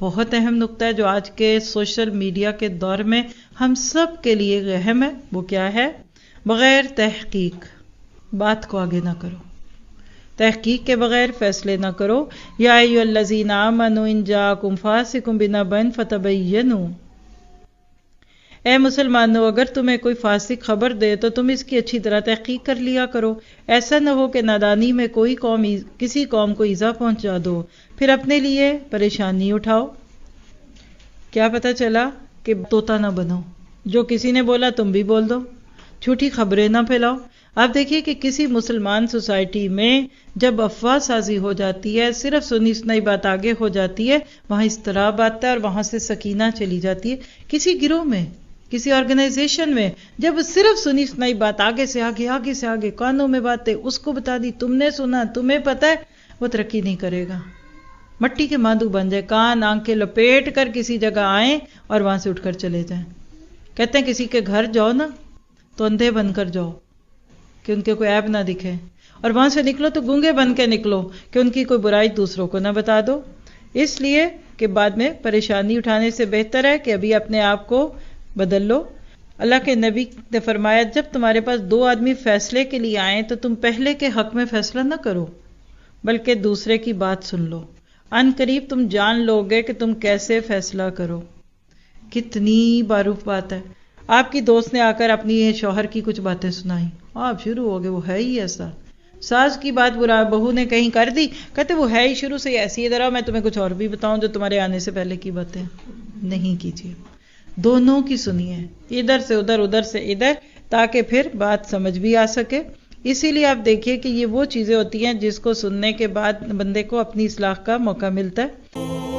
بہت اہم نقطہ ہے جو آج کے سوشل میڈیا کے دور میں ہم سب کے لیے اہم ہے. وہ کیا ہے؟ بغیر تحقیق بات کو آگے نہ کرو، تحقیق کے بغیر فیصلے نہ کرو. یا ایھا الذین آمنوا ان جاءکم فاسق بنبأ فتبینوا، اے مسلمانوں اگر تمہیں کوئی فاسق خبر دے تو تم اس کی اچھی طرح تحقیق کر لیا کرو. ایسا نہ ہو کہ نادانی میں کوئی قوم کسی قوم کو ایذا پہنچا دو پھر اپنے لیے پریشانی اٹھاؤ. کیا پتہ چلا کہ طوطا نہ بنو، جو کسی نے بولا تم بھی بول دو، جھوٹی خبریں نہ پھیلاؤ. آپ دیکھیے کہ کسی مسلمان سوسائٹی میں جب افواہ سازی ہو جاتی ہے، صرف سنی سنائی بات آگے ہو جاتی ہے، وہاں اضطراب آتا ہے اور وہاں سے سکینہ چلی جاتی ہے. کسی گروہ میں، کسی آرگنائزیشن میں جب صرف سنی سنائی بات آگے سے آگے کانوں میں باتیں اس کو بتا دی، تم نے سنا، تمہیں پتہ ہے، وہ ترقی نہیں کرے گا. مٹی کے ماندو بن جائے، کان آنکھیں لپیٹ کر کسی جگہ آئیں اور وہاں سے اٹھ کر چلے جائیں. کہتے ہیں کسی کے گھر جاؤ نا تو اندھے بن کر جاؤ کہ ان کے کوئی عیب نہ دکھے، اور وہاں سے نکلو تو گونگے بن کے نکلو کہ ان کی کوئی برائی دوسروں کو نہ بتا دو. اس لیے کہ بعد میں پریشانی اٹھانے سے بہتر ہے کہ ابھی اپنے آپ کو بدل لو. اللہ کے نبی نے فرمایا جب تمہارے پاس دو آدمی فیصلے کے لیے آئیں تو تم پہلے کے حق میں فیصلہ نہ کرو بلکہ دوسرے کی بات سن لو، ان قریب تم جان لو گے کہ تم کیسے فیصلہ کرو. کتنی معروف بات ہے. آپ کی دوست نے آ کر اپنی شوہر کی کچھ باتیں سنائیں، آپ شروع ہو گئے وہ ہے ہی ایسا. ساس کی بات برا بہو نے کہیں کر دی، کہتے وہ ہے ہی شروع سے ایسی. ادھر آؤ میں تمہیں کچھ اور بھی بتاؤں جو تمہارے آنے سے پہلے کی باتیں. نہیں کیجیے، دونوں کی سنیے، ادھر سے ادھر، ادھر سے ادھر، تاکہ پھر بات سمجھ بھی آ سکے. اسی لیے آپ دیکھیے کہ یہ وہ چیزیں ہوتی ہیں جس کو سننے کے بعد بندے کو اپنی اصلاح کا موقع ملتا ہے.